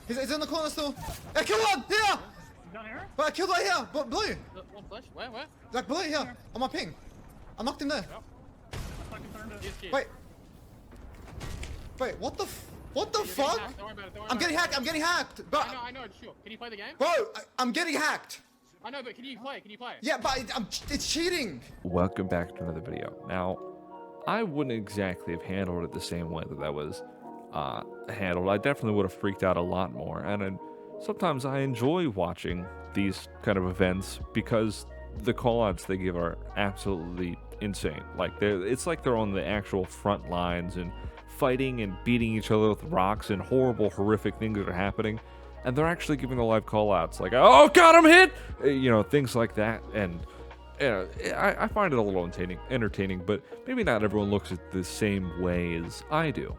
He's in the corner still. I killed one here. Down here? But I killed one here. Blue. One flash. Where? Like blue here. On my ping. I knocked him there. Yep. Fucking turned it. Wait. What the fuck? Don't worry about it. I'm getting hacked. But I know. Sure. Can you play the game? bro, I'm getting hacked. I know, but can you play? Yeah, but it's cheating. Welcome back to another video. Now, I wouldn't exactly have handled it the same way that was handled. I definitely would have freaked out a lot more. And sometimes I enjoy watching these kind of events because the callouts they give are absolutely insane. Like it's like they're on the actual front lines and fighting and beating each other with rocks and horrible, horrific things that are happening. And they're actually giving the live callouts like, "Oh God, I'm hit!" You know, things like that. And I find it a little entertaining, but maybe not everyone looks at the same way as I do.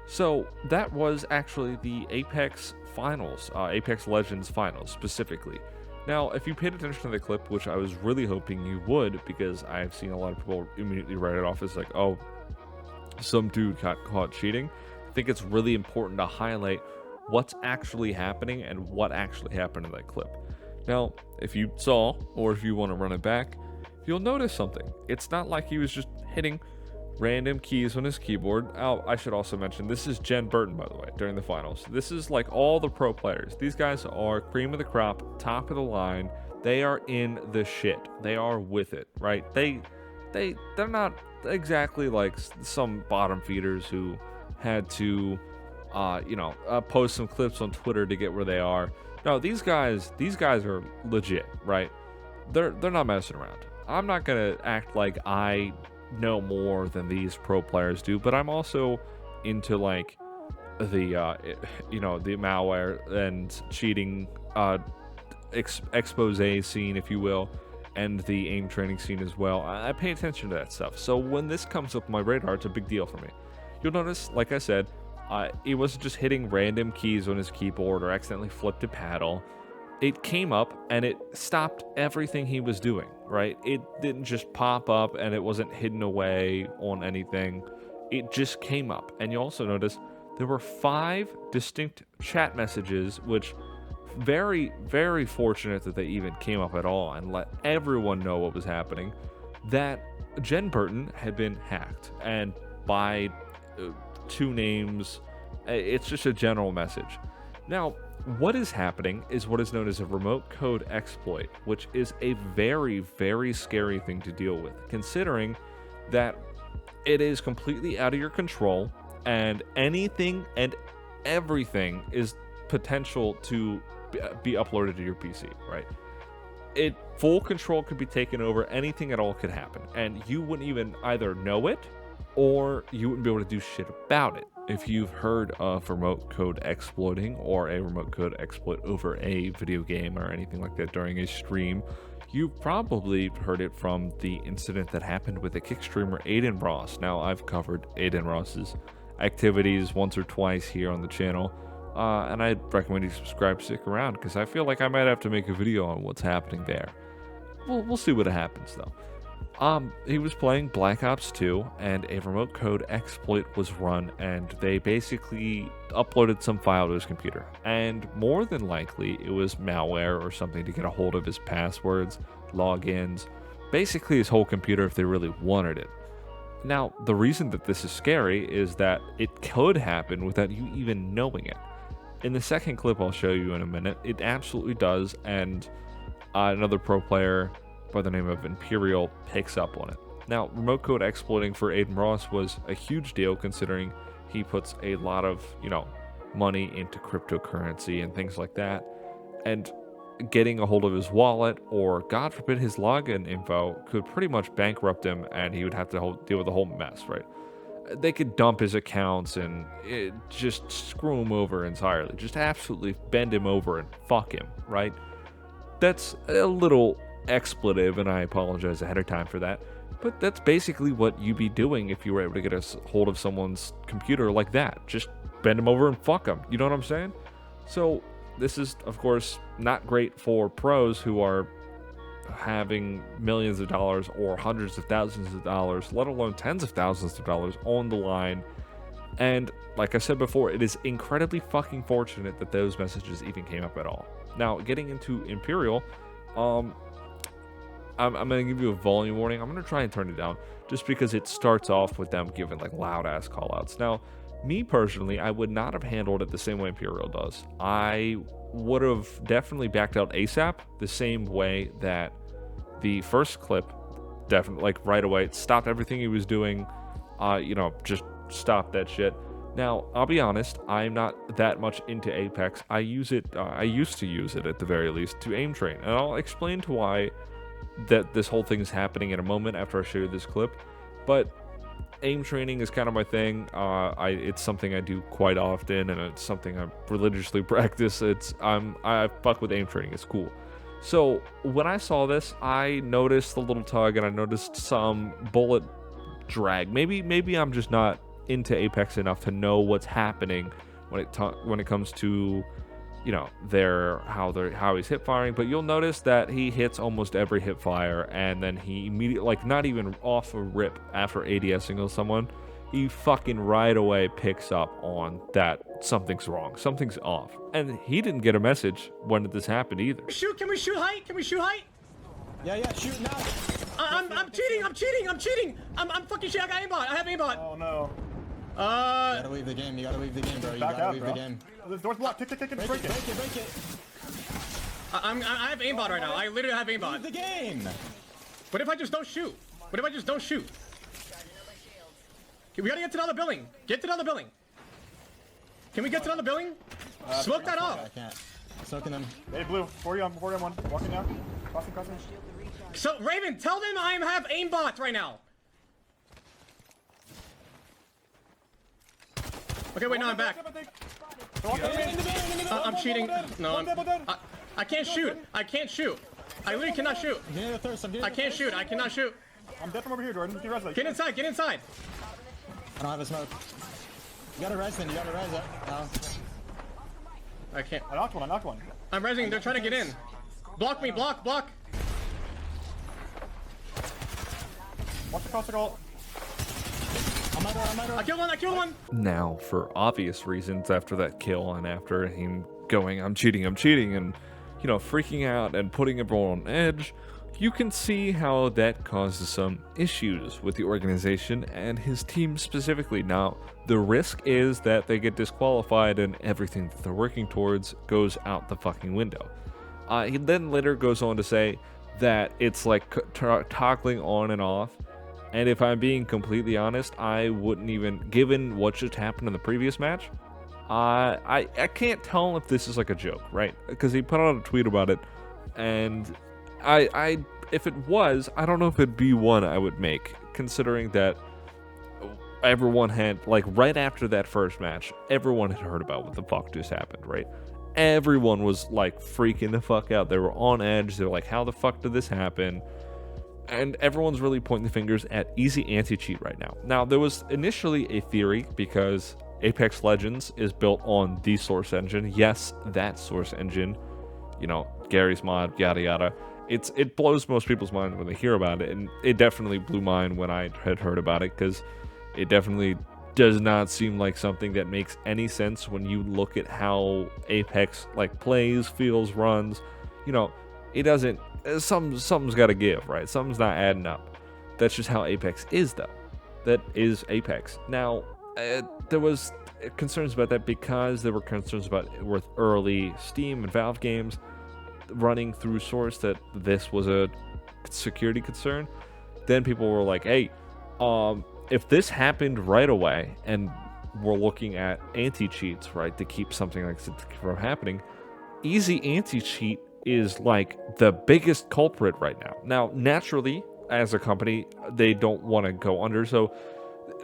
So that was actually the Apex Finals, Apex Legends Finals specifically. Now, if you paid attention to the clip, which I was really hoping you would, because I've seen a lot of people immediately write it off as like, "Oh, some dude got caught cheating," I think it's really important to highlight what's actually happening and what actually happened in that clip. Now, if you saw, or if you want to run it back, you'll notice something. It's not like he was just hitting random keys on his keyboard. Oh, I should also mention, this is Jen Burton, by the way, during the finals. This is like all the pro players. These guys are cream of the crop, top of the line. They are in the shit. They are with it, right? They're not exactly like some bottom feeders who had to post some clips on Twitter to get where they are. No, these guys are legit, right? They're not messing around. I'm not gonna act like I know more than these pro players do, but I'm also into like the the malware and cheating expose scene, if you will, and the aim training scene as well. I pay attention to that stuff. So when this comes up on my radar, it's a big deal for me. You'll notice, like I said, he wasn't just hitting random keys on his keyboard or accidentally flipped a paddle. It came up and it stopped everything he was doing, right? It didn't just pop up and it wasn't hidden away on anything. It just came up. And you also notice there were 5 distinct chat messages, which very, very fortunate that they even came up at all and let everyone know what was happening, that Jen Burton had been hacked. And by 2 names, it's just a general message. Now, what is happening is what is known as a remote code exploit, which is a very, very scary thing to deal with, considering that it is completely out of your control and anything and everything is potential to be uploaded to your PC, right? Full control could be taken over, anything at all could happen, and you wouldn't even either know it or you wouldn't be able to do shit about it. If you've heard of remote code exploiting or a remote code exploit over a video game or anything like that during a stream, you've probably heard it from the incident that happened with the Kick streamer Aiden Ross. Now, I've covered Aiden Ross's activities once or twice here on the channel, and I'd recommend you subscribe, stick around, because I feel like I might have to make a video on what's happening there. We'll see what happens, though. He was playing Black Ops 2 and a remote code exploit was run, and they basically uploaded some file to his computer, and more than likely it was malware or something to get a hold of his passwords, logins, basically his whole computer if they really wanted it. Now, the reason that this is scary is that it could happen without you even knowing it. In the second clip I'll show you in a minute, it absolutely does, and another pro player by the name of Imperial picks up on it. Now, remote code exploiting for Aiden Ross was a huge deal, considering he puts a lot of, money into cryptocurrency and things like that, and getting a hold of his wallet or, God forbid, his login info could pretty much bankrupt him, and he would have to deal with the whole mess, right? They could dump his accounts and just screw him over entirely, just absolutely bend him over and fuck him, right? That's a little expletive, and I apologize ahead of time for that, but that's basically what you'd be doing if you were able to get a hold of someone's computer like that. Just bend them over and fuck them, you know what I'm saying? So this is, of course, not great for pros who are having millions of dollars or hundreds of thousands of dollars, let alone tens of thousands of dollars on the line And like I said before, it is incredibly fucking fortunate that those messages even came up at all. Now, getting into Imperial, I'm gonna give you a volume warning. I'm gonna try and turn it down just because it starts off with them giving like loud ass callouts. Now, me personally, I would not have handled it the same way Imperial does. I would have definitely backed out ASAP, the same way that the first clip definitely, like right away, stopped everything he was doing. Just stop that shit. Now, I'll be honest, I'm not that much into Apex. I use it, I used to use it at the very least to aim train, and I'll explain to why that this whole thing is happening in a moment after I show you this clip. But aim training is kind of my thing. It's something I do quite often, and it's something I religiously practice. I fuck with aim training. It's cool. So when I saw this, I noticed the little tug, and I noticed some bullet drag. Maybe I'm just not into Apex enough to know what's happening when it comes to, you know, how he's hip firing. But you'll notice that he hits almost every hip fire, and then he immediately, like, not even off a rip after ADSing someone, he fucking right away picks up on that something's wrong, something's off. And he didn't get a message when this happened either. Shoot, can we shoot height? Can we shoot height? Yeah, shoot now. I'm cheating. I'm fucking shit. I got aimbot. I have aimbot. Oh no. You gotta leave the game, bro. You Back gotta out, leave bro. the game. The door's blocked. Kick, break it. Break it. I have aimbot right now. I literally have Leave aimbot. the game. What if I just don't shoot? What if I just don't shoot? Okay, we gotta get to the other building. Get to the other building. Can we get to the other building? Smoke that I off. can't. Smoking them. Hey, blue. 40 on one. Walking down. Crossing. So, Raven, tell them I have aimbot right now. Okay, wait, no, I'm back. I'm cheating. No, I can't shoot. I literally cannot shoot. I'm getting the thirst. I can't shoot. I cannot shoot. I'm dead from over here, Jordan. Get inside. Get inside. I don't have a smoke. You gotta res then. You gotta res it. No. I can't. I knocked one. I'm resing. They're trying to get in. Block me. Block. Watch the cross goal. I killed one. Now, for obvious reasons, after that kill and after him going, I'm cheating, and, you know, freaking out and putting everyone on edge, you can see how that causes some issues with the organization and his team specifically. Now, the risk is that they get disqualified and everything that they're working towards goes out the fucking window. He then later goes on to say that it's like toggling on and off. And if I'm being completely honest, I wouldn't even, given what just happened in the previous match, I can't tell if this is like a joke, right? Because he put out a tweet about it, and if it was, I don't know if it'd be one I would make, considering that everyone had, like, right after that first match, everyone had heard about what the fuck just happened, right? Everyone was, like, freaking the fuck out. They were on edge. They were like, how the fuck did this happen? And everyone's really pointing the fingers at easy anti-cheat right now. Now, there was initially a theory because Apex Legends is built on the Source engine. Yes, that Source engine, you know, Gary's mod, yada yada. It blows most people's mind when they hear about it, and it definitely blew mine when I had heard about it, because it definitely does not seem like something that makes any sense when you look at how Apex, like, plays, feels, runs. You know, it doesn't. Something's got to give, right? Something's not adding up. That's just how Apex is, though. That is Apex. Now, there was concerns about that because there were concerns about with early Steam and Valve games running through Source, that this was a security concern. Then people were like, hey, if this happened right away and we're looking at anti-cheats, right, to keep something like this from happening, easy anti-cheat is like the biggest culprit right now. Now, naturally, as a company, they don't want to go under, so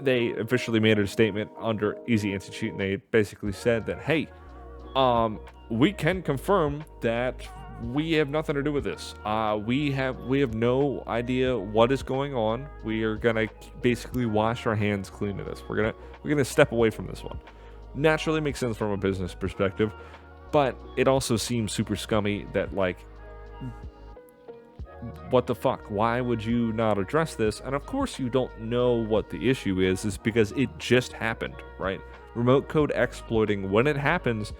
they officially made a statement under easy anti-cheat, and they basically said that, hey, we can confirm that we have nothing to do with this. We have no idea what is going on. We are gonna basically wash our hands clean of this. We're gonna step away from this one. Naturally, makes sense from a business perspective. But it also seems super scummy that, like, what the fuck? Why would you not address this? And of course you don't know what the issue is because it just happened, right? Remote code exploiting, when it happens,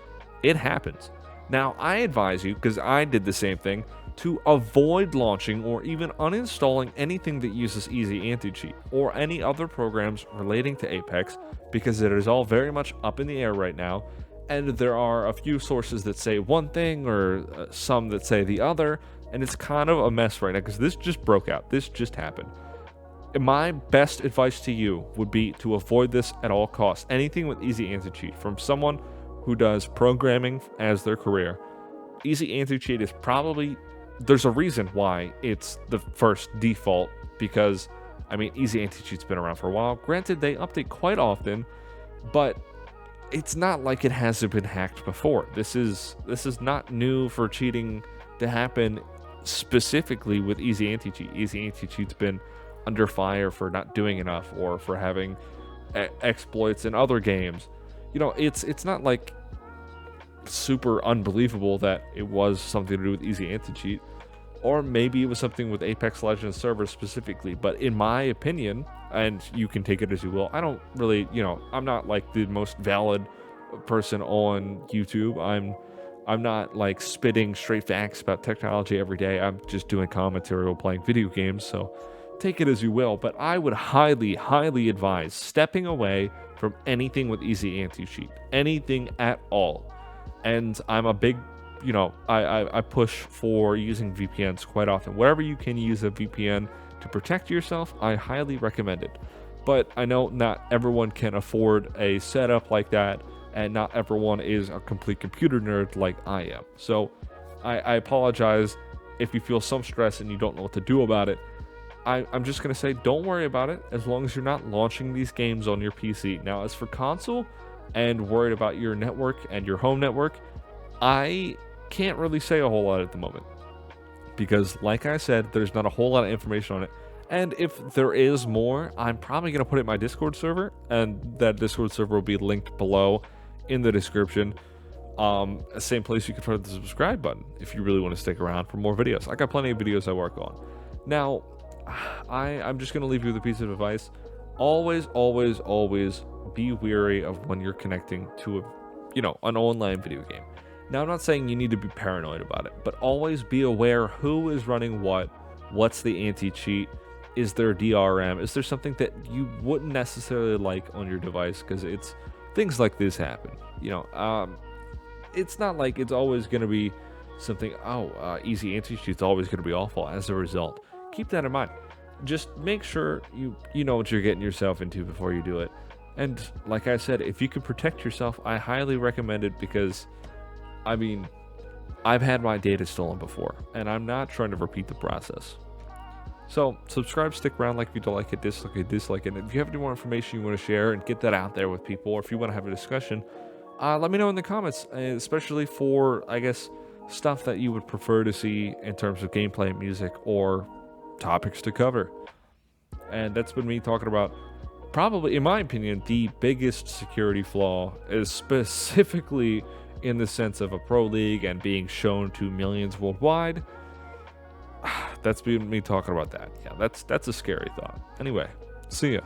it happens. Now, I advise you, because I did the same thing, to avoid launching or even uninstalling anything that uses Easy Anti-Cheat or any other programs relating to Apex, because it is all very much up in the air right now, and there are a few sources that say one thing or some that say the other, and it's kind of a mess right now because this just broke out. This just happened. My best advice to you would be to avoid this at all costs. Anything with Easy Anti-Cheat from someone who does programming as their career. Easy Anti-Cheat is probably, there's a reason why it's the first default, because I mean, Easy Anti-Cheat's been around for a while. Granted, they update quite often, but it's not like it hasn't been hacked before. This is not new for cheating to happen specifically with Easy Anti-Cheat. Easy Anti-Cheat's been under fire for not doing enough or for having exploits in other games. You know, it's not like super unbelievable that it was something to do with Easy Anti-Cheat, or maybe it was something with Apex Legends servers specifically. But in my opinion, and you can take it as you will, I don't really, you know, I'm not like the most valid person on YouTube. I'm not like spitting straight facts about technology every day. I'm just doing commentary while playing video games, so take it as you will. But I would highly, highly advise stepping away from anything with Easy Anti-Cheat, anything at all. And I'm a big, you know, I push for using VPNs quite often. Wherever you can use a VPN to protect yourself, I highly recommend it. But I know not everyone can afford a setup like that, and not everyone is a complete computer nerd like I am. So I apologize if you feel some stress and you don't know what to do about it. I'm just going to say, don't worry about it as long as you're not launching these games on your PC. Now, as for console and worried about your network and your home network, I can't really say a whole lot at the moment, because like I said, there's not a whole lot of information on it. And if there is more, I'm probably going to put it in my Discord server, and that Discord server will be linked below in the description. Same place you can find the subscribe button if you really want to stick around for more videos. I got plenty of videos I work on. Now, I'm just going to leave you with a piece of advice. Always, always, always be wary of when you're connecting to an online video game. Now, I'm not saying you need to be paranoid about it, but always be aware who is running what's the anti-cheat, is there DRM, is there something that you wouldn't necessarily like on your device, because it's things like this happen. It's not like it's always going to be something, Easy Anti-Cheat's always going to be awful as a result. Keep that in mind. Just make sure you know what you're getting yourself into before you do it. And like I said, if you can protect yourself, I highly recommend it, because I mean, I've had my data stolen before, and I'm not trying to repeat the process. So subscribe, stick around, like if you don't like it, dislike it. And if you have any more information you want to share and get that out there with people, or if you want to have a discussion, let me know in the comments, especially for, I guess, stuff that you would prefer to see in terms of gameplay, music, or topics to cover. And that's been me talking about, probably, in my opinion, the biggest security flaw is specifically in the sense of a pro league and being shown to millions worldwide. That's been me talking about that. Yeah, that's a scary thought. Anyway, see ya.